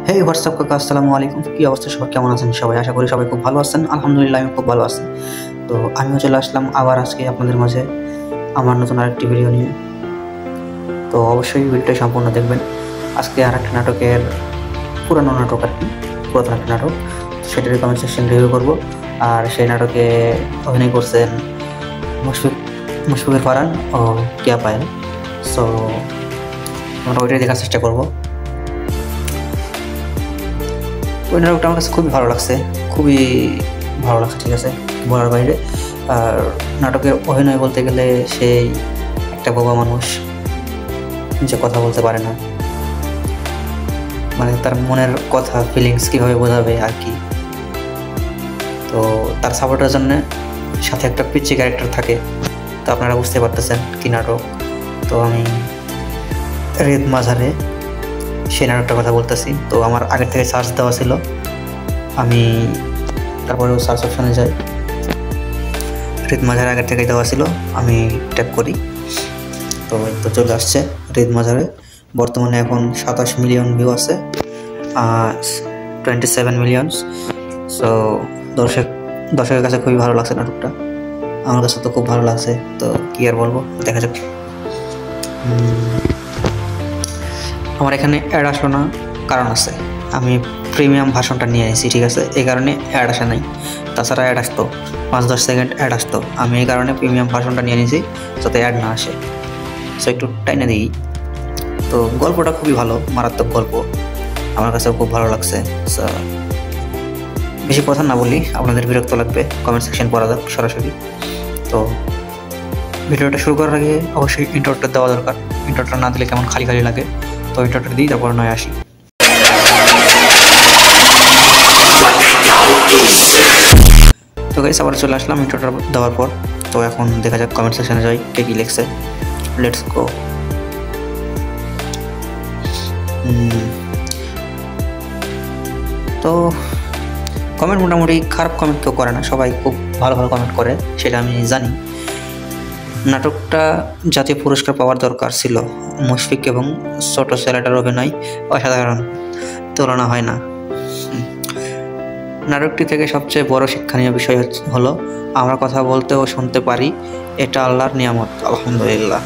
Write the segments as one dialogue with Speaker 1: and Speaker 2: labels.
Speaker 1: হে WhatsApp কাকা, আসসালামু আলাইকুম। কী অবস্থা সবাই, কেমন আছেন সবাই? আশা করি সবাই খুব ভালো আছেন। আলহামদুলিল্লাহ আমি খুব ভালো আছি। তো আমিও চলে আসলাম আবার আজকে আপনাদের মাঝে আমার নতুন আরেকটি ভিডিও নিয়ে। তো অবশ্যই ভিডিওটা সম্পূর্ণ দেখবেন। আজকে আরেকটা নাটকের পুরানো নাটক আর কি, পুরাতন একটা নাটক, সেটার কমেন্ট সেকশন রিভিউ করবো। আর সেই নাটকে অভিনয় করছেন মুশফিকুর ফারহান ও কেয়া পায়েল। সো আমরা ওইটাই দেখার চেষ্টা করবো। ওই নাটকটা আমার কাছে খুবই ভালো লাগছে, ঠিক আছে, বলার বাইরে। আর নাটকের অভিনয় বলতে গেলে সেই একটা বোবা মানুষ যে কথা বলতে পারে না, মানে তার মনের কথা ফিলিংস কীভাবে বোঝাবে আর কি। তো তার সাপোর্টের জন্য সাথে একটা পিচ্চি ক্যারেক্টার থাকে। তো আপনারা বুঝতে পারতেছেন কি নাটক। তো আমি রেদ মাঝারে সেই নাটকটার কথা বলতেছি। তো আমার আগের থেকে সার্চ দেওয়া ছিল, আমি তারপরেও সার্চ অপশানে যাই। রেদ মাঝার আগের থেকেই দেওয়া ছিল, আমি ট্যাপ করি। তো চলে আসছে রেদ মাঝারে। বর্তমানে এখন 27 মিলিয়ন ভিউ আছে, 27 মিলিয়নস। সো দর্শকের কাছে খুবই ভালো লাগছে নাটকটা। আমার কাছে তো খুব ভালো লাগছে। তো কী আর বলবো, দেখা যাক। আমার এখানে অ্যাড আসলো না, কারণ আছে, আমি প্রিমিয়াম ভার্সনটা নিয়ে নিয়েছি, ঠিক আছে। এই কারণে অ্যাড আসে নাই, তাছাড়া অ্যাড আসতো 5-10 সেকেন্ড অ্যাড আসতো। আমি এই কারণে প্রিমিয়াম ভার্সনটা নিয়ে নিয়েছি যাতে অ্যাড না আসে। সো একটু টাইনে দিই। তো গল্পটা খুবই ভালো, মারাত্মক গল্প, আমার কাছেও খুব ভালো লাগছে। সো বেশি কথা না বলি, আপনাদের বিরক্ত লাগবে, কমেন্ট সেকশন পড়া যাক সরাসরি। তো ভিডিওটা শুরু করার আগে অবশ্যই ইন্ট্রোটা দেওয়া দরকার। ইন্ট্রোটা না দিলে কেমন খালি খালি লাগে। তো ইন্ট্রোটা দিই, তারপর নয় আসি। তো গাইস, আবার চলে আসলাম ইন্ট্রোটা দেওয়ার পর। তো এখন দেখা যাক কমেন্ট সেকশনে যাই কে কী লিখছে। Let's go. তো কমেন্ট মোটামুটি খারাপ কমেন্ট কেউ করে না, সবাই খুব ভালো ভালো কমেন্ট করে, সেটা আমি জানি। নাটকটা জাতীয় পুরস্কার পাওয়ার দরকার ছিল। মুশফিক এবং ছোট ছেলেটার অভিনয় অসাধারণ, তুলনা হয় না। নাটকটি থেকে সবচেয়ে বড় শিক্ষণীয় বিষয় হলো আমরা কথা বলতে ও শুনতে পারি, এটা আল্লাহর নিয়ামত, আলহামদুলিল্লাহ।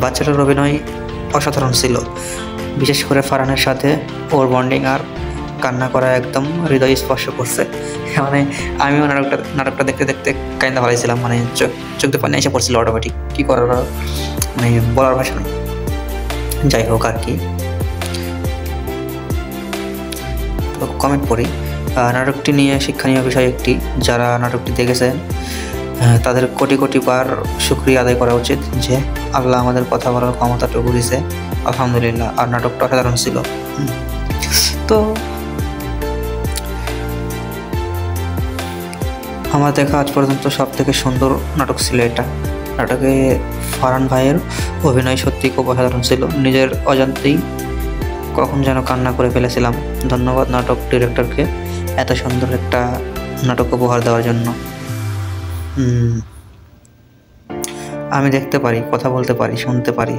Speaker 1: বাচ্চাটার অভিনয় অসাধারণ ছিল, বিশেষ করে ফারহানের সাথে ওর বন্ডিং আর কান্না করা একদম হৃদয় স্পর্শ করছে। মানে আমিও নাটকটা দেখতে দেখতে কাইন্দা ভালাইছিলাম, মানে চোখ দিয়ে পানি এসে পড়ছিল অটোমেটিক। কী করার, মানে বলার ভাষা নেই। যাই হোক আর কি, কমেন্ট পড়ি। নাটকটি নিয়ে শিক্ষণীয় বিষয় একটি, যারা নাটকটি দেখেছেন তাদের কোটি কোটি বার শুকরিয়া আদায় করা উচিত যে আল্লাহ আমাদের কথা বলার ক্ষমতাটুকু দিয়েছে, আলহামদুলিল্লাহ। আর নাটকটা অসাধারণ ছিল। তো আমার দেখা আজ পর্যন্ত সব থেকে সুন্দর নাটক ছিল এটা। নাটকে ফারহান ভাইয়ের অভিনয় সত্যি খুব অসাধারণ ছিল, নিজের অজান্তেই কখন যেন কান্না করে ফেলেছিলাম। ধন্যবাদ নাটক ডিরেক্টরকে এত সুন্দর একটা নাটক উপহার দেওয়ার জন্য। আমি দেখতে পারি, কথা বলতে পারি, শুনতে পারি,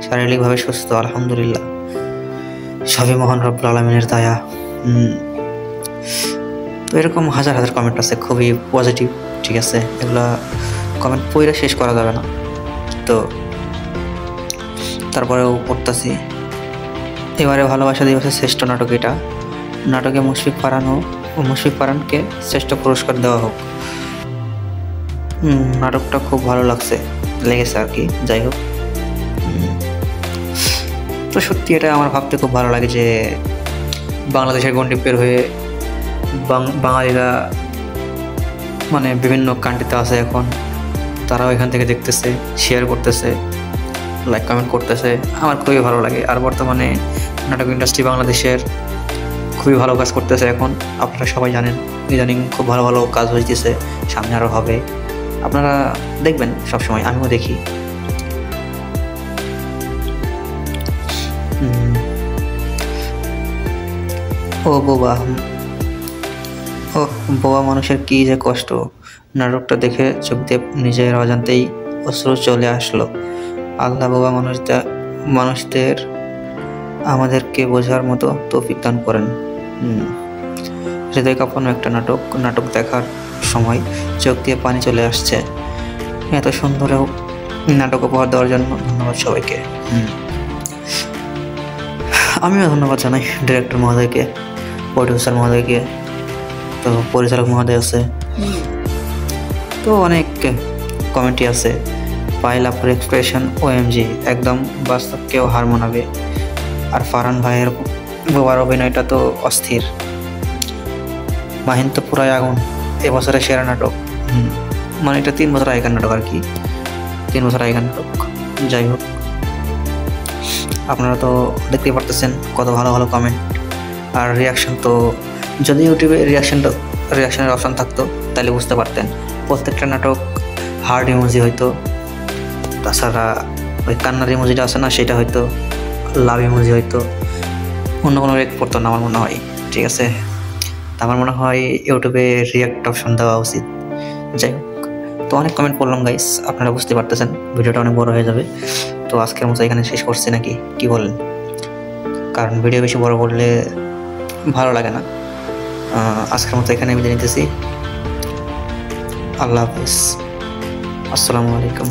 Speaker 1: শারীরিকভাবে সুস্থ, আলহামদুলিল্লাহ। সবই মহান রব্বুল আলামিনের দয়া। তো এরকম হাজার হাজার কমেন্ট আছে, খুবই পজিটিভ, ঠিক আছে। এগুলা কমেন্ট পড়ে শেষ করা যাবে না। তো তারপরেও পড়তেছি। এবারে ভালোবাসা দিবসের শ্রেষ্ঠ নাটক এটা। নাটকে মুশফিক ফারহানকে শ্রেষ্ঠ পুরস্কার দেওয়া হোক। নাটকটা খুব ভালো লেগেছে আর কি। যাই হোক, তো সত্যি এটা আমার ভাবতে খুব ভালো লাগে যে বাংলাদেশের গণ্ডি পের হয়ে বাঙালিরা মানে বিভিন্ন কান্ট্রিতে আছে এখন, তারাও এখান থেকে দেখতেছে, শেয়ার করতেছে, লাইক কমেন্ট করতেছে। আমার খুবই ভালো লাগে। আর বর্তমানে নাটক ইন্ডাস্ট্রি বাংলাদেশের খুবই ভালো কাজ করতেছে এখন, আপনারা সবাই জানেন। ইদানিং খুব ভালো ভালো কাজ হইতেছে, সামনে আরও হবে, আপনারা দেখবেন সবসময়, আমিও দেখি। বোবা মানুষের কি যে কষ্ট। নাটকটা দেখে চোখ দিয়ে নিজের অজান্তেই অশ্রু চলে আসলো। আল্লাহ বোবা মানুষদের আমাদেরকে বোঝার মতো তৌফিক দান করেন। হৃদয় কাঁপানো একটা নাটক দেখার সময় চোখ দিয়ে পানি চলে আসছে। এত সুন্দর নাটক উপহার দেওয়ার জন্য ধন্যবাদ সবাইকে। আমিও ধন্যবাদ জানাই ডিরেক্টর মহোদয়কে, প্রডিউসার মহোদয়কে, তো পরিচালক মহোদয় আছে, তো অনেক কমেন্টই আছে। পাইল আপুর এক্সপ্রেশন OMG, একদম বাস্তবকেও হার মানাবে। আর ফারহান ভাইয়ের বোবার অভিনয়টা তো অস্থির। মাহিন তো পুরাই আগুন, এবছরের সেরা নাটক। মানে এটা 3 বছর আগেকার নাটক আর কি, 3 বছর আগেকার নাটক। যাই হোক, আপনারা তো দেখতেই পারতেছেন কত ভালো ভালো কমেন্ট আর রিয়াকশন। তো যদি ইউটিউবে রিয়াকশনের অপশান থাকতো তাহলে বুঝতে পারতেন প্রত্যেকটা নাটক হার্ড ইমোজি হয়তো, তাছাড়া ওই কান্নার ইমোজিটা আছে না সেটা হয়তো, লাভ ইমোজি হয়তো, অন্য কোনো রেক পড়তো না আমার মনে হয়। ঠিক আছে, আমার মনে হয় ইউটিউবে রিয়াক্ট অপশন দেওয়া উচিত। যাই হোক, তো অনেক কমেন্ট পড়লাম গাইস, আপনারা বুঝতে পারতেছেন ভিডিওটা অনেক বড় হয়ে যাবে। তো আজকের মতো এখানে শেষ করছি নাকি, কি বলেন? কারণ ভিডিও বেশি বড় করলে ভালো লাগে না। আজকের মতো এখানে বিদায় নিতেছি। আল্লাহ হাফিজ, আসসালামু আলাইকুম।